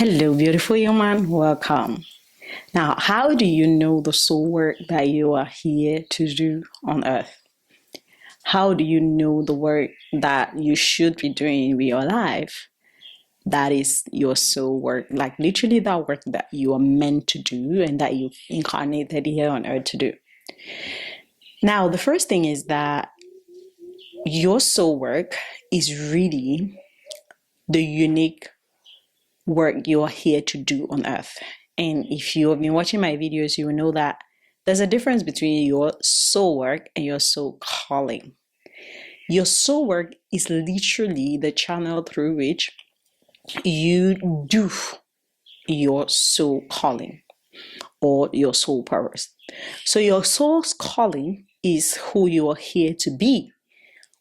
Hello, beautiful human. Welcome. Now, how do you know the soul work that you are here to do on earth? How do you know the work that you should be doing with your life? That is your soul work, like literally that work that you are meant to do and that you incarnated here on earth to do. Now, the first thing is that your soul work is really the unique work you're here to do on earth. And if you have been watching my videos, you will know that there's a difference between your soul work and your soul calling. Your soul work is literally the channel through which you do your soul calling or your soul purpose. So your soul's calling is who you are here to be,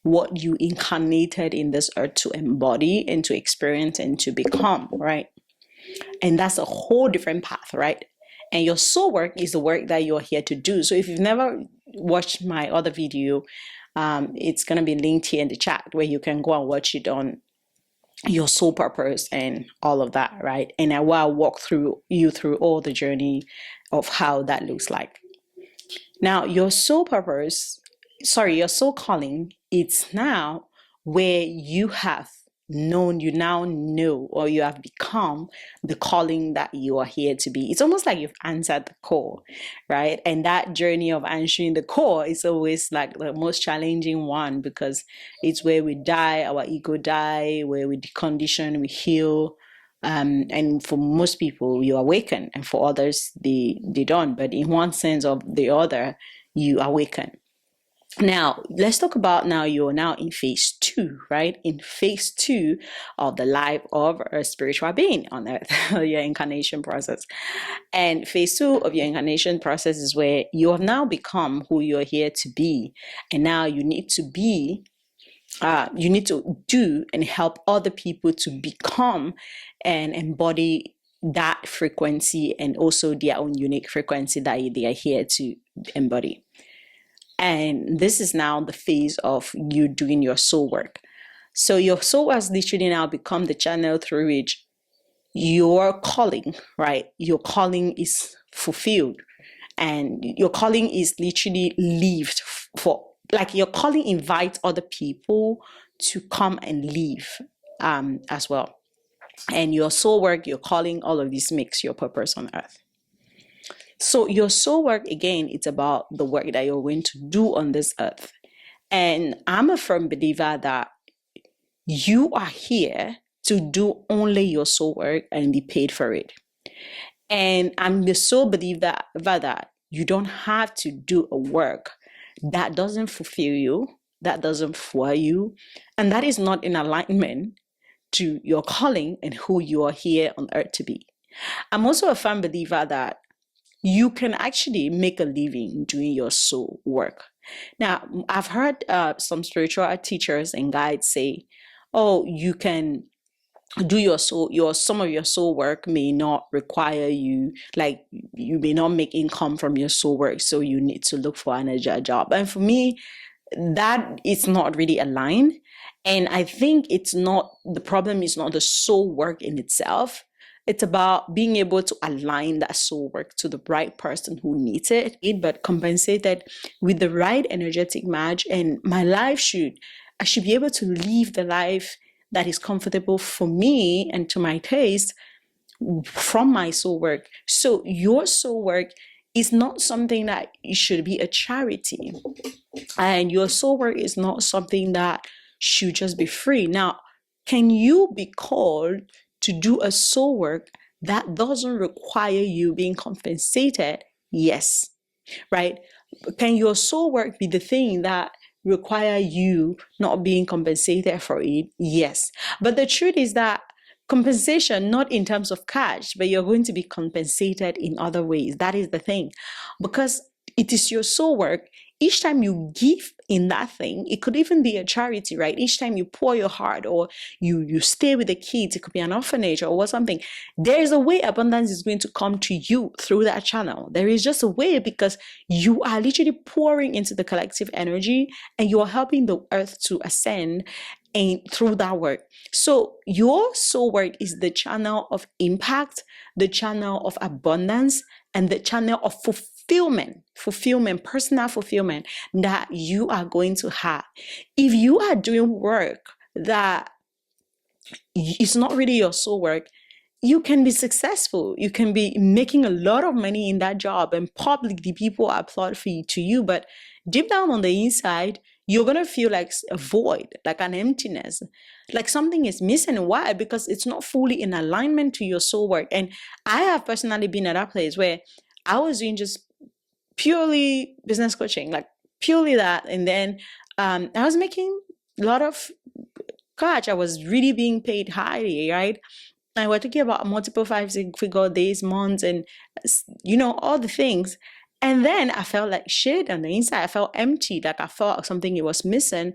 what you incarnated in this earth to embody and to experience and to become, right? And that's a whole different path, right? And your soul work is the work that you're here to do. So if you've never watched my other video, it's going to be linked here in the chat where you can go and watch it on your soul purpose and all of that, right? And I will walk you through all the journey of how that looks like. Now, your soul calling, it's now where you now know, or you have become the calling that you are here to be. It's almost like you've answered the call, right? And that journey of answering the call is always like the most challenging one, because it's where we die, our ego die, where we decondition, we heal. And for most people, you awaken, and for others, they don't. But in one sense or the other, you awaken. Now, let's talk about you're now in phase 2, right? In phase 2 of the life of a spiritual being on earth, your incarnation process. And phase 2 of your incarnation process is where you have now become who you're here to be. And now you need to do and help other people to become and embody that frequency, and also their own unique frequency that they are here to embody. And this is now the phase of you doing your soul work. So your soul has literally now become the channel through which your calling, right? Your calling is fulfilled, and your calling is literally lived for, like your calling invites other people to come and live as well. And your soul work, your calling, all of this makes your purpose on earth. So your soul work, again, it's about the work that you're going to do on this earth. And I'm a firm believer that you are here to do only your soul work and be paid for it. And I'm the sole believer that you don't have to do a work that doesn't fulfill you, that doesn't fuel you, and that is not in alignment to your calling and who you are here on earth to be. I'm also a firm believer that you can actually make a living doing your soul work. Now, I've heard some spiritual teachers and guides say, oh, you can do some of your soul work may not require you, like you may not make income from your soul work, so you need to look for another job. And for me, that is not really aligned. And I think the problem is not the soul work in itself. It's about being able to align that soul work to the right person who needs it, but compensated with the right energetic match. And I should be able to live the life that is comfortable for me and to my taste from my soul work. So your soul work is not something that it should be a charity. And your soul work is not something that should just be free. Now, can you be called to do a soul work that doesn't require you being compensated? Yes, right? Can your soul work be the thing that require you not being compensated for it? Yes. But the truth is that compensation, not in terms of cash, but you're going to be compensated in other ways. That is the thing. Because it is your soul work. Each time you give in that thing, it could even be a charity, right? Each time you pour your heart, or you stay with the kids, it could be an orphanage or something. There is a way abundance is going to come to you through that channel. There is just a way, because you are literally pouring into the collective energy and you are helping the earth to ascend and through that work. So your soul work is the channel of impact, the channel of abundance, and the channel of fulfillment, personal fulfillment that you are going to have. If you are doing work that is not really your soul work, you can be successful. You can be making a lot of money in that job, and publicly people applaud for you to you. But deep down on the inside, you're gonna feel like a void, like an emptiness, like something is missing. Why? Because it's not fully in alignment to your soul work. And I have personally been at that place where I was doing just purely business coaching, like purely that, and then I was making a lot of cash. I was really being paid highly, right? And we're talking about multiple 5-figure days, months, and all the things. And then I felt like shit on the inside. I felt empty, like I felt something was missing.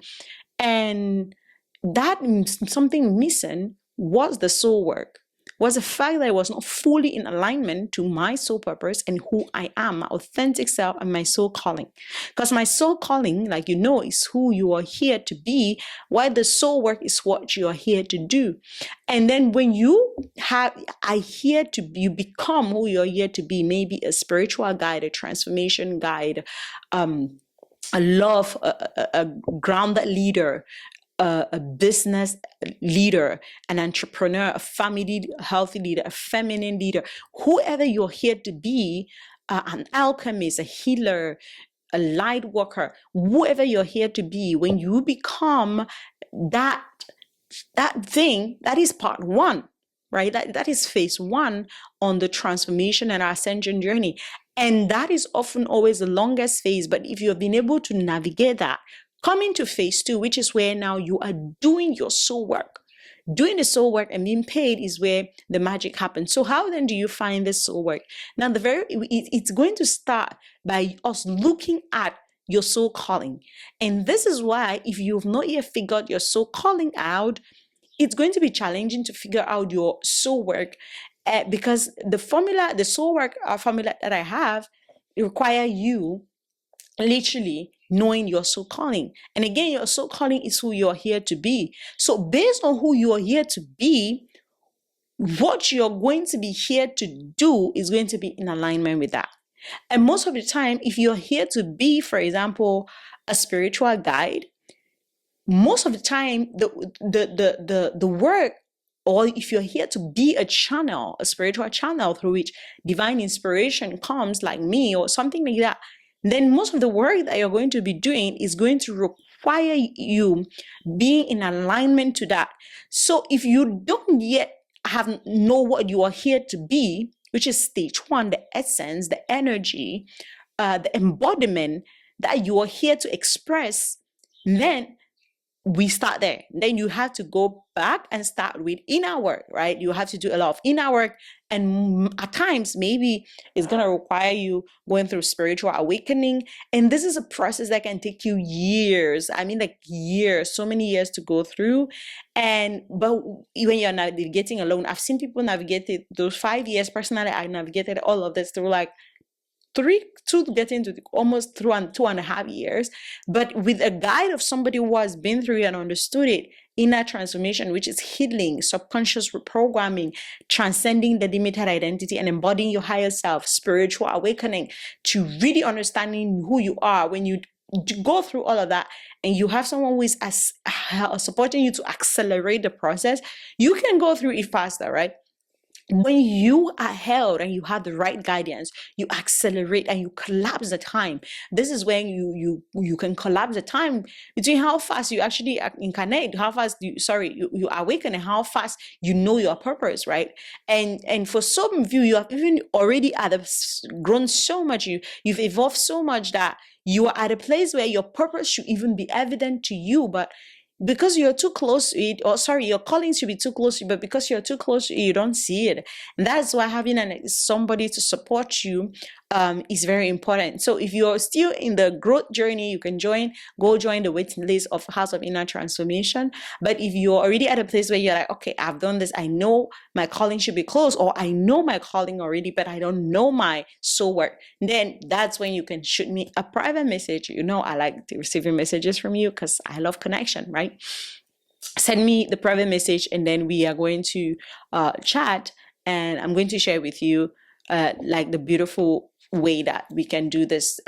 And that something missing was the soul work, was the fact that I was not fully in alignment to my soul purpose and who I am, my authentic self, and my soul calling. Because my soul calling, like is who you are here to be, while the soul work is what you are here to do. And then when you become who you're here to be, maybe a spiritual guide, a transformation guide, a love, a grounded leader, a business leader, an entrepreneur, a family healthy leader, a feminine leader, whoever you're here to be, an alchemist, a healer, a light worker, whoever you're here to be, when you become that thing, that is part one, right? That is phase one on the transformation and ascension journey. And that is often always the longest phase. But if you have been able to navigate that, coming to phase two, which is where now you are doing your soul work. Doing the soul work and being paid is where the magic happens. So how then do you find this soul work? Now, it's going to start by us looking at your soul calling. And this is why, if you've not yet figured your soul calling out, it's going to be challenging to figure out your soul work, because the soul work formula that I have, require you literally knowing your soul calling. And again, your soul calling is who you're here to be. So based on who you are here to be, what you're going to be here to do is going to be in alignment with that. And most of the time, if you're here to be, for example, a spiritual guide, most of the time the work, or if you're here to be a channel, a spiritual channel through which divine inspiration comes, like me or something like that, then most of the work that you're going to be doing is going to require you being in alignment to that. So if you don't yet know what you are here to be, which is stage one, the essence, the energy, the embodiment that you are here to express, then we start there. Then you have to go back and start with inner work, right? You have to do a lot of inner work. And at times, maybe it's going to require you going through spiritual awakening. And this is a process that can take you years. I mean, like years, so many years to go through. But when you're navigating alone, I've seen people navigate those 5 years. Personally, I navigated all of this through like 2.5 years, but with a guide of somebody who has been through it and understood it, inner transformation, which is healing, subconscious reprogramming, transcending the limited identity and embodying your higher self, spiritual awakening, to really understanding who you are. When you go through all of that and you have someone who is supporting you to accelerate the process, you can go through it faster, right? When you are held and you have the right guidance, you accelerate and you collapse the time. This is when you can collapse the time between how fast you actually incarnate, how fast you awaken, and how fast you know your purpose, right? And for some of you, you have even already grown so much, you've evolved so much that you are at a place where your purpose should even be evident to you, but because you're too close to it, your calling should be too close to you, but because you're too close to it, you don't see it. And that's why having somebody to support you is very important. So if you're still in the growth journey, you can go join the waiting list of House of Inner Transformation. But if you're already at a place where you're like, okay, I've done this, I know my calling should be close, or I know my calling already, but I don't know my soul work, then that's when you can shoot me a private message. I like receiving messages from you because I love connection, right? send me the private message, and then we are going to chat, and I'm going to share with you like the beautiful way that we can do this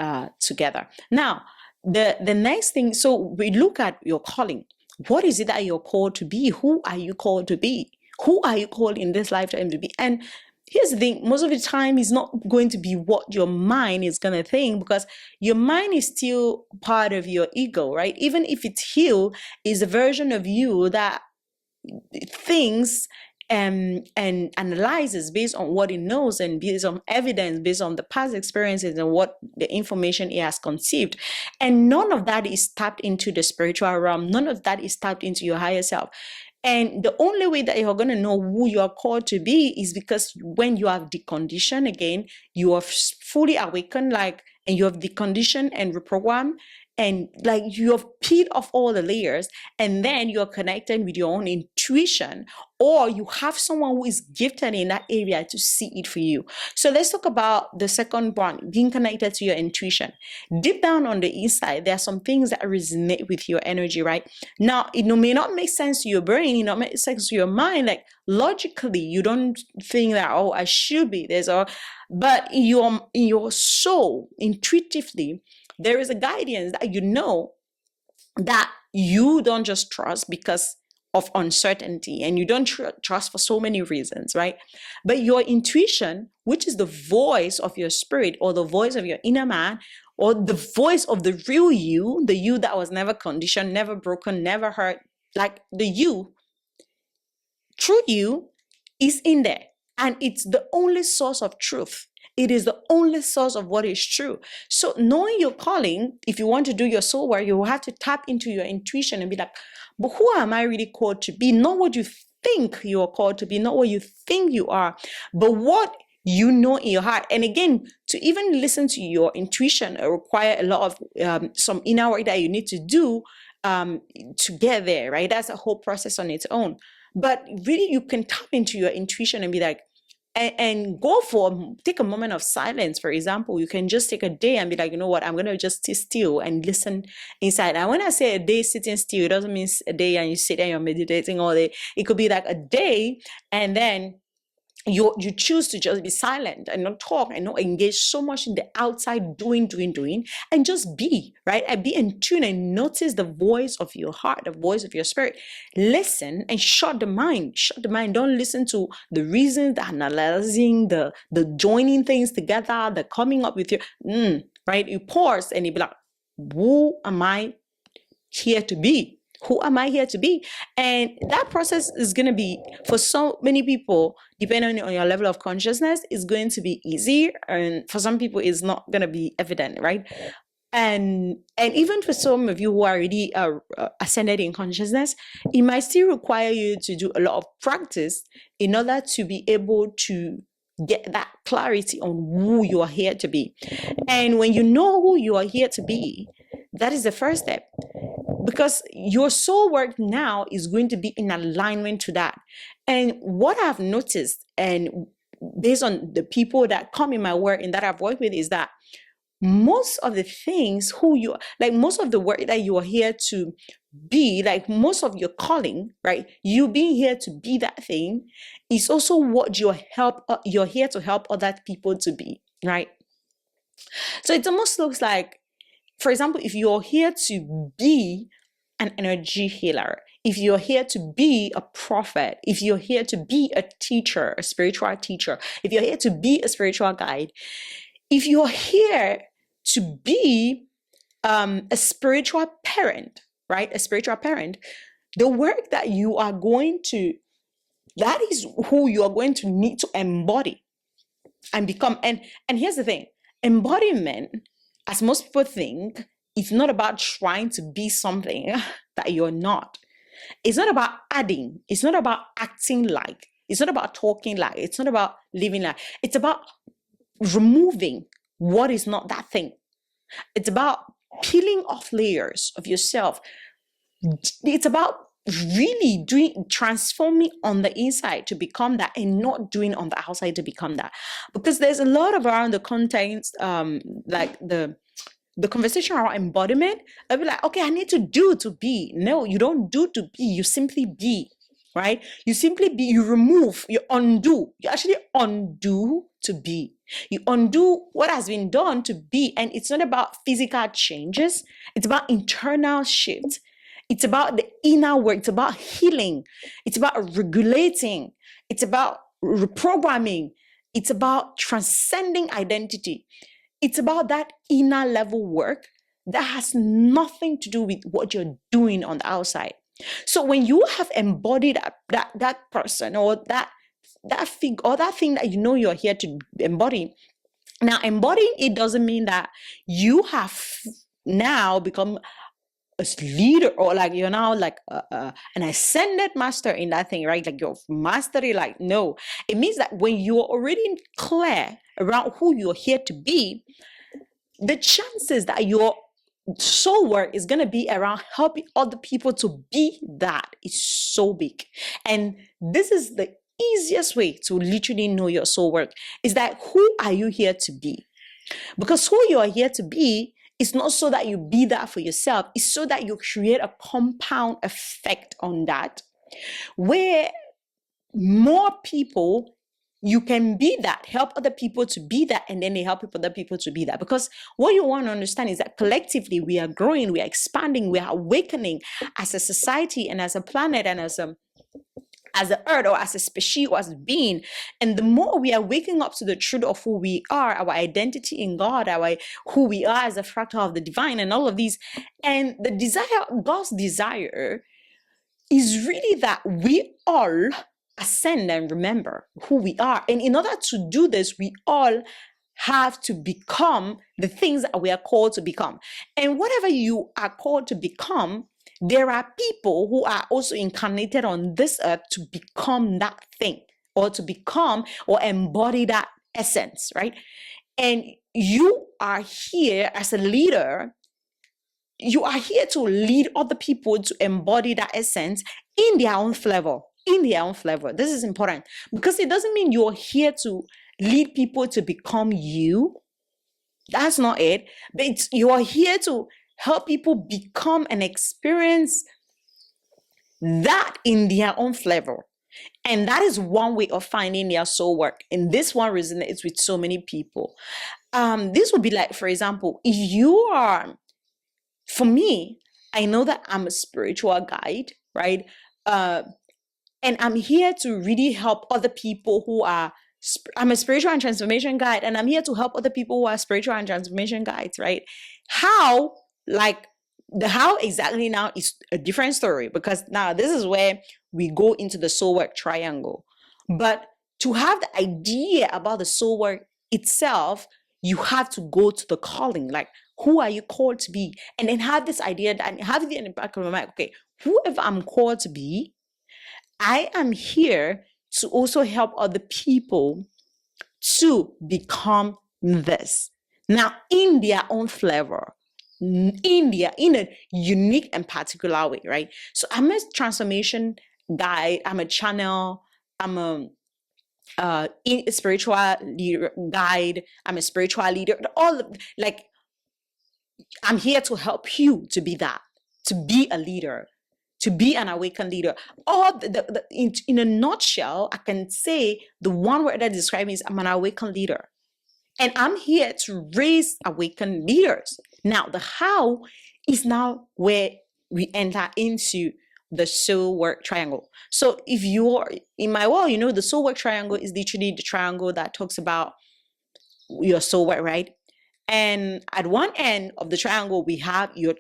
together. Now, the next thing, so we look at your calling. What is it that you're called to be? Who are you called to be? Who are you called in this lifetime to be? And here's the thing, most of the time it's not going to be what your mind is going to think, because your mind is still part of your ego, right? Even if it's healed, is a version of you that thinks and analyzes based on what it knows and based on evidence, based on the past experiences and what the information it has conceived. And none of that is tapped into the spiritual realm. None of that is tapped into your higher self. And the only way that you're going to know who you are called to be is because when you have deconditioned again, you are fully awakened, like, and you have deconditioned and reprogrammed, and like you have peeled off all the layers, and then you're connected with your own intuition, or you have someone who is gifted in that area to see it for you. So let's talk about the second one, being connected to your intuition. Deep down on the inside, there are some things that resonate with your energy, right? Now, it may not make sense to your brain, it not make sense to your mind. Like logically, you don't think that, oh, I should be this, or, but in your soul, intuitively, there is a guidance that you know that you don't just trust because of uncertainty, and you don't trust for so many reasons, right? But your intuition, which is the voice of your spirit, or the voice of your inner man, or the voice of the real you, the you that was never conditioned, never broken, never hurt, like the you, true you, is in there, and it's the only source of truth. It is the only source of what is true. So knowing your calling, if you want to do your soul work, you will have to tap into your intuition and be like, but who am I really called to be? Not what you think you are called to be, not what you think you are, but what you know in your heart. And again, to even listen to your intuition require a lot of some inner work that you need to do to get there, right? That's a whole process on its own. But really, you can tap into your intuition and be like, and take a moment of silence. For example, you can just take a day and be like, you know what, I'm going to just sit still and listen inside. And when I say a day sitting still, it doesn't mean a day and you sit there and you're meditating all day. It could be like a day, and then you choose to just be silent and not talk and not engage so much in the outside doing, and just be, right? And be in tune and notice the voice of your heart, the voice of your spirit. Listen and shut the mind. Don't listen to the reasons, the analyzing, the joining things together, the coming up with your, right? You pause and you be like, who am I here to be? Who am I here to be? And that process is going to be, for so many people, depending on your level of consciousness, is going to be easy. And for some people, it's not going to be evident, right? And even for some of you who are already ascended in consciousness, it might still require you to do a lot of practice in order to be able to get that clarity on who you are here to be. And when you know who you are here to be, that is the first step. Because your soul work now is going to be in alignment to that. And what I've noticed, and based on the people that come in my work and that I've worked with, is that most of the things most of the work that you are here to be, like most of your calling, right? You being here to be that thing is also what you're here to help other people to be, right? So it almost looks like, for example, if you're here to be an energy healer, if you're here to be a prophet, if you're here to be a teacher, a spiritual teacher, if you're here to be a spiritual guide, if you're here to be a spiritual parent, right? A spiritual parent, the work that you are going to, that is who you are going to need to embody and become. And here's the thing, embodiment, as most people think, it's not about trying to be something that you're not. It's not about adding. It's not about acting like. It's not about talking like. It's not about living like. It's about removing what is not that thing. It's about peeling off layers of yourself. It's about really transforming on the inside to become that, and not doing on the outside to become that. Because there's a lot around the content, like the the conversation around embodiment, I'll be like, okay, I need to do to be. No, you don't do to be, you simply be, right? You simply be, you remove, you undo. You actually undo to be. You undo what has been done to be. And it's not about physical changes, it's about internal shift. It's about the inner work, it's about healing, it's about regulating, it's about reprogramming, it's about transcending identity. It's about that inner level work that has nothing to do with what you're doing on the outside. So when you have embodied that person or that thing or that thing that you know you're here to embody, now embodying it doesn't mean that you have now become a leader or like you're now like an ascended master in that thing, right? Like you're mastery. Like, no, it means that when you're already clear around who you're here to be, the chances that your soul work is going to be around helping other people to be that is so big. And this is the easiest way to literally know your soul work, is that who are you here to be? Because who you are here to be is not so that you be that for yourself, it's so that you create a compound effect on that, where more people, you can be that, help other people to be that, and then they help other people to be that. Because what you want to understand is that collectively we are growing, we are expanding, we are awakening as a society and as a planet and as an earth or as a species or as a being. And the more we are waking up to the truth of who we are, our identity in God, who we are as a fractal of the divine, and all of these, and the desire, God's desire is really that we all ascend and remember who we are. And in order to do this, we all have to become the things that we are called to become. And whatever you are called to become, there are people who are also incarnated on this earth to become that thing, or to become or embody that essence, right? And you are here as a leader. You are here to lead other people to embody that essence in their own flavor. In their own flavor. This is important because it doesn't mean you're here to lead people to become you. That's not it. But you are here to help people become and experience that in their own flavor. And that is one way of finding their soul work. And this one resonates with so many people. This would be like, for example, if you are, for me, I know that I'm a spiritual guide, right? And I'm here to really help other people who are, I'm a spiritual and transformation guide, and I'm here to help other people who are spiritual and transformation guides, right? How, like, the how exactly now is a different story, because now this is where we go into the soul work triangle. But to have the idea about the soul work itself, you have to go to the calling, like, who are you called to be? And then have this idea that have it in the back of my mind, okay, whoever I'm called to be, I am here to also help other people to become this. Now, in their own flavor, in a unique and particular way, right? So I'm a transformation guide, I'm a channel, I'm a spiritual leader guide, I'm a spiritual leader, all of, like, I'm here to help you to be that, to be a leader, to be an awakened leader. Or in a nutshell, I can say the one word that describes me is I'm an awakened leader. And I'm here to raise awakened leaders. Now, the how is now where we enter into the soul work triangle. So if you're in my world, you know, the soul work triangle is literally the triangle that talks about your soul work, right? And at one end of the triangle, we have your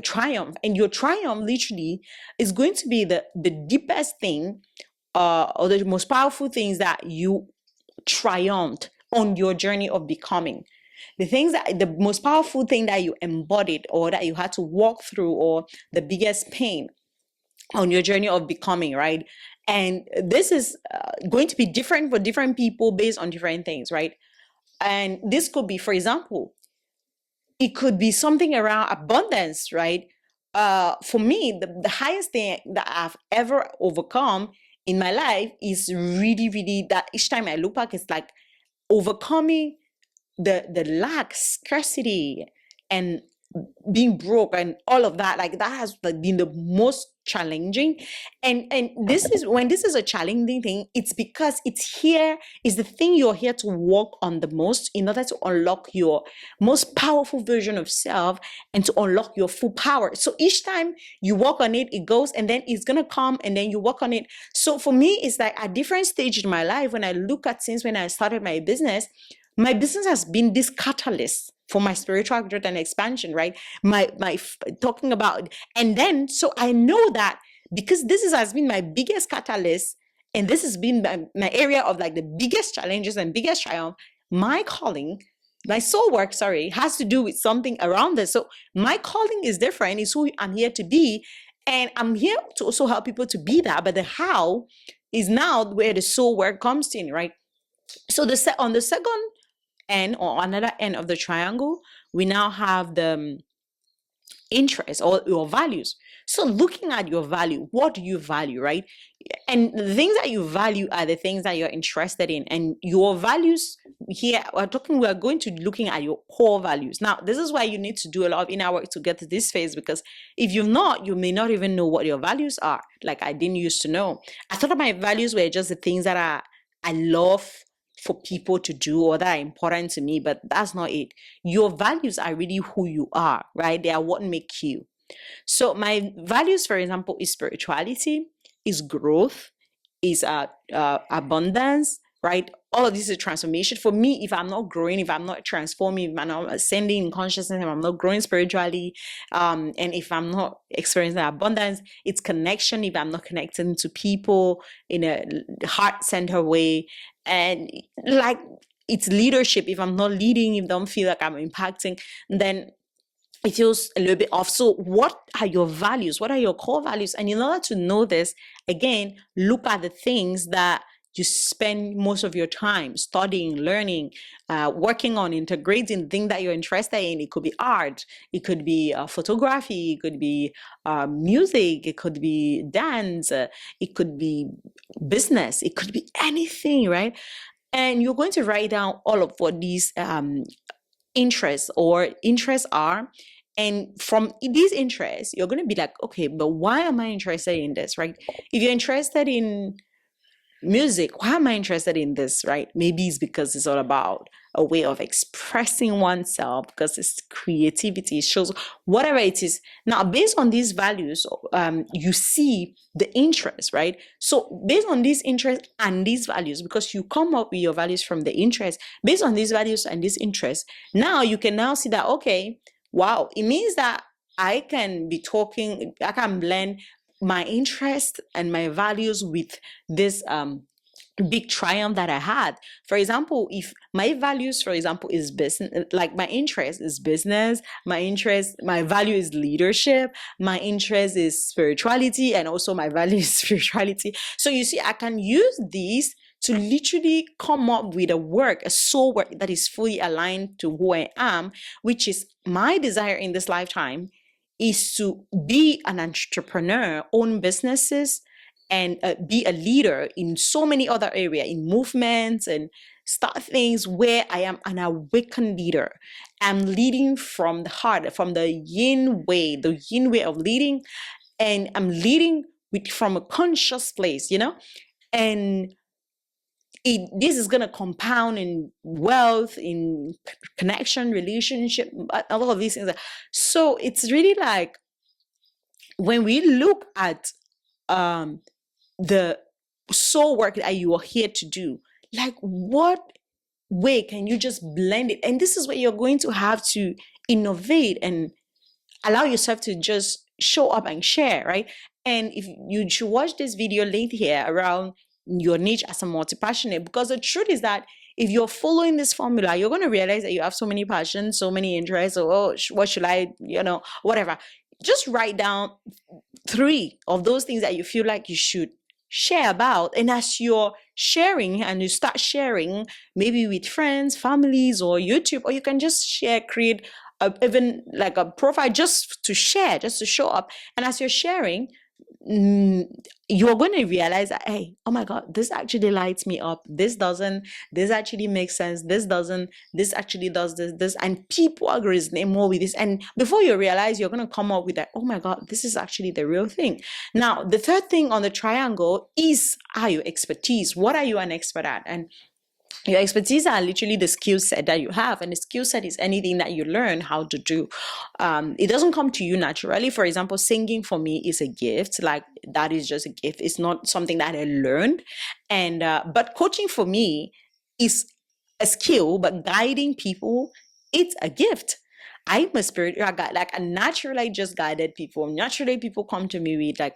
triumph. And your triumph literally is going to be the deepest thing or the most powerful things that you triumphed on your journey of becoming. The most powerful thing that you embodied or that you had to walk through, or the biggest pain on your journey of becoming, right? And this is going to be different for different people based on different things, right? And this could be, for example, it could be something around abundance, right? For me, the highest thing that I've ever overcome in my life is really, really that each time I look back, it's like overcoming the lack, scarcity, and being broke and all of that, like that has been the most challenging. And this is when this is a challenging thing, it's because it's here is the thing you're here to work on the most in order to unlock your most powerful version of self and to unlock your full power. So each time you work on it, it goes, and then it's gonna come, and then you work on it. So for me, it's like at different stages in my life, when I look at since when I started my business has been this catalyst for my spiritual growth and expansion, right? My talking about, and then so I know that because has been my biggest catalyst, and this has been my area of like the biggest challenges and biggest triumph. My calling, my soul work, has to do with something around this. So my calling is different. It's who I'm here to be, and I'm here to also help people to be that. But the how is now where the soul work comes in, right? So on the second end, or another end of the triangle, we now have the interest or your values. So looking at your value, what do you value, right? And the things that you value are the things that you're interested in. And your values here, we're going to be looking at your core values. Now, this is why you need to do a lot of inner work to get to this phase, because if you've not, you may not even know what your values are. Like I didn't used to know. I thought my values were just the things that I love for people to do or that are important to me, but that's not it. Your values are really who you are, right? They are what make you. So my values, for example, is spirituality, is growth, is abundance, right? All of this is transformation. For me, if I'm not growing, if I'm not transforming, if I'm not ascending in consciousness, if I'm not growing spiritually, and if I'm not experiencing abundance, it's connection. If I'm not connecting to people in a heart-centered way, and like it's leadership. If I'm not leading, if I don't feel like I'm impacting, then it feels a little bit off. So what are your values? What are your core values? And in order to know this, again, look at the things that you spend most of your time studying, learning, working on, integrating the thing that you're interested in. It could be art, it could be photography, it could be music, it could be dance, it could be business, it could be anything, right? And you're going to write down all of what these interests are. And from these interests, you're going to be like, okay, but why am I interested in this, right? If you're interested in music, why am I interested in this, right? Maybe it's because it's all about a way of expressing oneself, because it's creativity, it shows whatever it is. Now, based on these values, you see the interest, right? So based on these interests and these values, because you come up with your values from the interest, based on these values and these interests, now you can now see that, okay, wow, it means that I can blend my interest and my values with this big triumph that I had. For example, if my values, for example, is business, like my interest is business, my value is leadership, my interest is spirituality, and also my value is spirituality. So you see, I can use these to literally come up with a soul work that is fully aligned to who I am, which is my desire in this lifetime, is to be an entrepreneur, own businesses, and be a leader in so many other areas, in movements, and start things where I am an awakened leader. I'm leading from the heart, from the yin way of leading, and I'm leading from a conscious place, and this is going to compound in wealth, in connection, relationship, all of these things. So it's really like when we look at the soul work that you are here to do, like what way can you just blend it? And this is where you're going to have to innovate and allow yourself to just show up and share, right? And if you should watch this video late here around your niche as a multi-passionate, because the truth is that if you're following this formula, you're going to realize that you have so many passions, so many interests. So, what should I, whatever. Just write down 3 of those things that you feel like you should share about. And as you're sharing, and you start sharing maybe with friends, families, or YouTube, or you can just create even like a profile just to share, just to show up. And as you're sharing, you're going to realize that, hey, oh my God, this actually lights me up. This doesn't, this actually makes sense. This doesn't, this actually does this. And people are going to resonate more with this. And before you realize, you're going to come up with that, oh my God, this is actually the real thing. Now, the third thing on the triangle is your expertise. What are you an expert at? And your expertise are literally the skill set that you have, and the skill set is anything that you learn how to do. It doesn't come to you naturally. For example, singing for me is a gift. Like, that is just a gift. It's not something that I learned. And but coaching for me is a skill, but guiding people, it's a gift. I'm a spiritual guide. Like, I naturally just guided people. Naturally, people come to me with like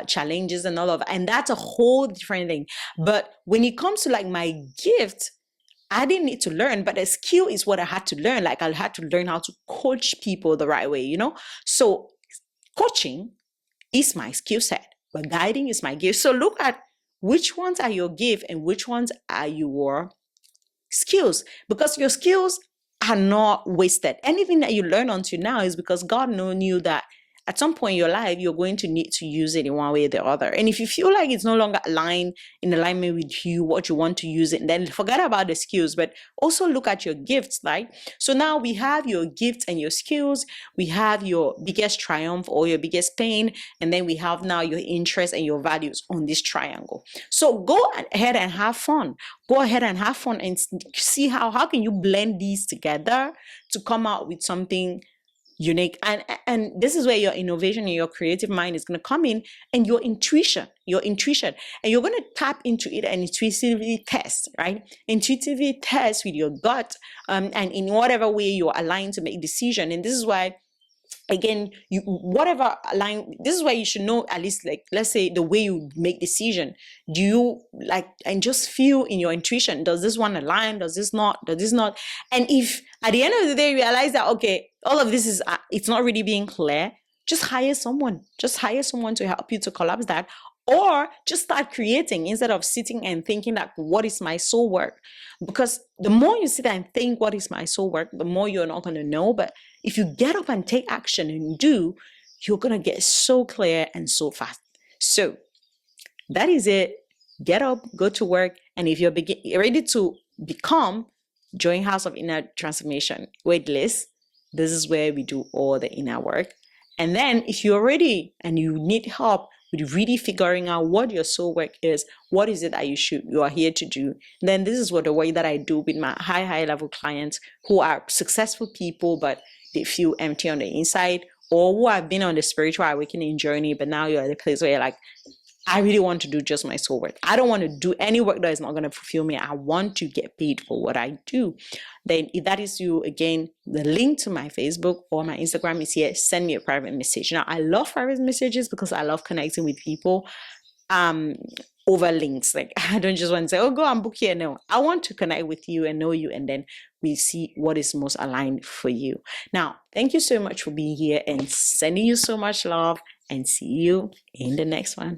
challenges and all of that, and that's a whole different thing. But when it comes to like my gift, I didn't need to learn, but a skill is what I had to learn. Like, I had to learn how to coach people the right way, you know? So coaching is my skill set, but guiding is my gift. So look at which ones are your gift and which ones are your skills, because your skills are not wasted. Anything that you learn until now is because God knew that at some point in your life, you're going to need to use it in one way or the other. And if you feel like it's no longer in alignment with you, what you want to use it, then forget about the skills, but also look at your gifts, right? So now we have your gifts and your skills. We have your biggest triumph or your biggest pain. And then we have now your interests and your values on this triangle. So go ahead and have fun. Go ahead and have fun and see how can you blend these together to come out with something unique. And this is where your innovation and your creative mind is going to come in, and your intuition, and you're going to tap into it and intuitively test, right? Intuitively test with your gut, and in whatever way you're aligned to make decision. And this is why, again, this is why you should know, at least, like, let's say, the way you make decision. Do you like, and just feel in your intuition, does this one align, does this not? And if at the end of the day you realize that, okay, all of this is it's not really being clear, just hire someone to help you to collapse that, or just start creating instead of sitting and thinking that, what is my soul work? Because the more you sit and think what is my soul work, the more you're not going to know. But if you get up and take action and do, you're going to get so clear and so fast. So that is it. Get up, go to work. And if you're ready to become, join House of Inner Transformation waitlist. This is where we do all the inner work. And then if you're ready and you need help with really figuring out what your soul work is, what is it that you are here to do, then this is what the way that I do with my high level clients who are successful people, but they feel empty on the inside, or who have been on the spiritual awakening journey, but now you're at a place where you're like, I really want to do just my soul work. I don't want to do any work that is not going to fulfill me. I want to get paid for what I do. Then if that is you, again, the link to my Facebook or my Instagram is here. Send me a private message. Now, I love private messages because I love connecting with people over links. Like, I don't just want to say, oh, go and book here. No, I want to connect with you and know you, and then we see what is most aligned for you. Now, thank you so much for being here, and sending you so much love, and see you in the next one.